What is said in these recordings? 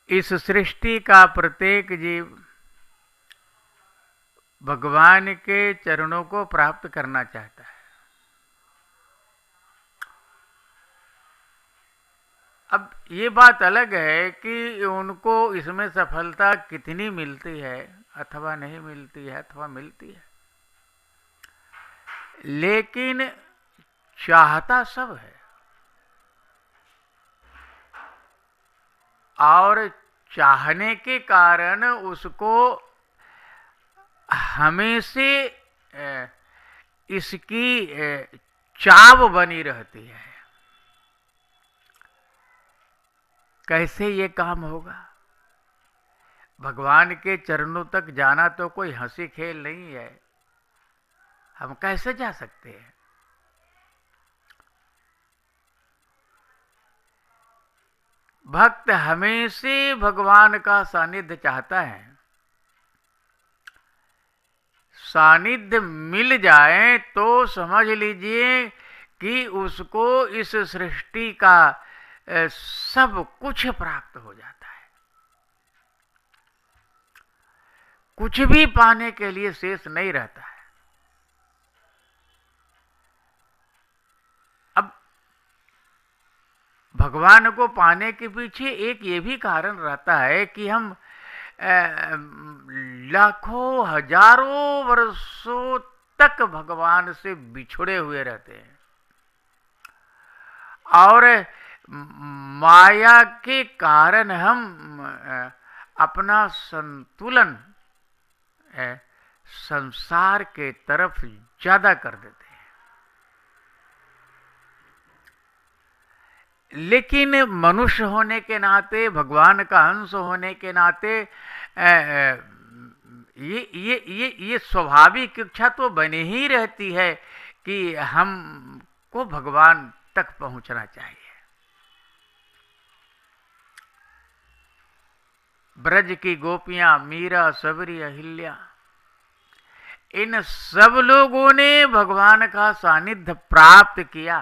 इस सृष्टि का प्रत्येक जीव भगवान के चरणों को प्राप्त करना चाहता है। अब ये बात अलग है कि उनको इसमें सफलता कितनी मिलती है अथवा नहीं मिलती है अथवा मिलती है, लेकिन चाहता सब है। और चाहने के कारण उसको हमेशा इसकी चाव बनी रहती है। कैसे ये काम होगा? भगवान के चरणों तक जाना तो कोई हंसी खेल नहीं है। हम कैसे जा सकते हैं? भक्त हमेशा भगवान का सानिध्य चाहता है। सानिध्य मिल जाए तो समझ लीजिए कि उसको इस सृष्टि का सब कुछ प्राप्त हो जाता है। कुछ भी पाने के लिए शेष नहीं रहता है। अब भगवान को पाने के पीछे एक ये भी कारण रहता है कि हम लाखों हजारों वर्षों तक भगवान से बिछड़े हुए रहते हैं और माया के कारण हम अपना संतुलन संसार के तरफ ज्यादा कर देते हैं। लेकिन मनुष्य होने के नाते, भगवान का अंश होने के नाते ये स्वाभाविक इच्छा तो बनी ही रहती है कि हमको भगवान तक पहुंचना चाहिए। ब्रज की गोपियां, मीरा, सबरी, अहिल्या, इन सब लोगों ने भगवान का सानिध्य प्राप्त किया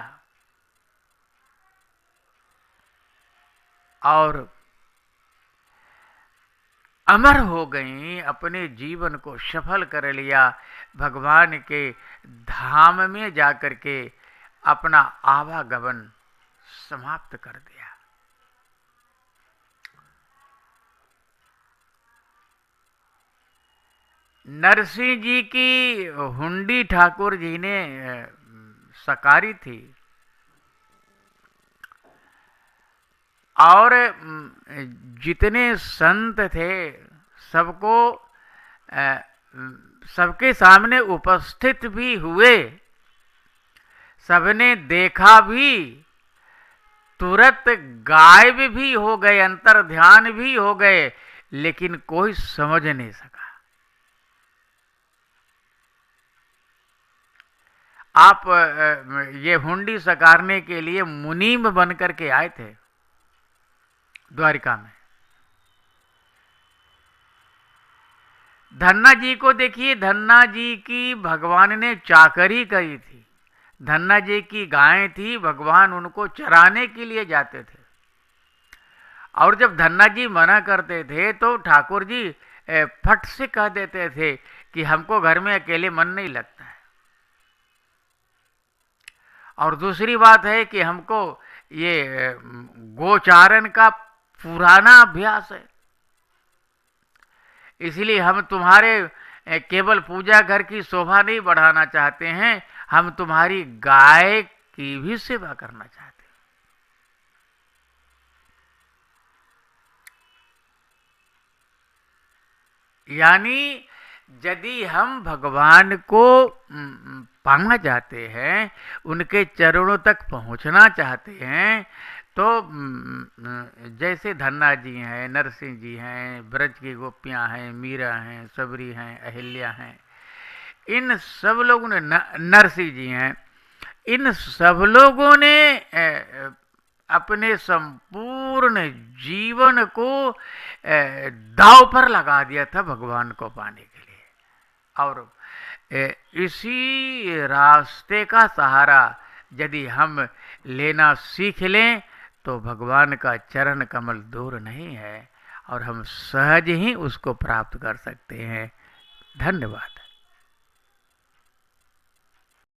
और अमर हो गई, अपने जीवन को सफल कर लिया, भगवान के धाम में जाकर के अपना आवागमन समाप्त कर दिया। नरसिंह जी की हुंडी ठाकुर जी ने सकारी थी और जितने संत थे सबको सबके सामने उपस्थित भी हुए, सबने देखा भी, तुरंत गायब भी हो गए, अंतर ध्यान भी हो गए, लेकिन कोई समझ नहीं सका। आप ये हुंडी सकारने के लिए मुनीम बन करके आए थे द्वारिका में। धन्ना जी को देखिए, धन्ना जी की भगवान ने चाकरी करी थी। धन्ना जी की गायें थी, भगवान उनको चराने के लिए जाते थे और जब धन्ना जी मना करते थे तो ठाकुर जी फट से कह देते थे कि हमको घर में अकेले मन नहीं लगता है। और दूसरी बात है कि हमको ये गोचारण का पुराना अभ्यास है, इसलिए हम तुम्हारे केवल पूजा घर की शोभा नहीं बढ़ाना चाहते हैं, हम तुम्हारी गाय की भी सेवा करना चाहते हैं। यानी यदि हम भगवान को पाना चाहते हैं, उनके चरणों तक पहुंचना चाहते हैं, तो जैसे धन्ना जी हैं, नरसिंह जी हैं, ब्रज की गोपियां हैं, मीरा हैं, सबरी हैं, अहिल्या हैं, इन सब लोगों ने, नरसिंह जी हैं, इन सब लोगों ने अपने संपूर्ण जीवन को दांव पर लगा दिया था भगवान को पाने के लिए। और इसी रास्ते का सहारा यदि हम लेना सीख लें तो भगवान का चरण कमल दूर नहीं है और हम सहज ही उसको प्राप्त कर सकते हैं। धन्यवाद।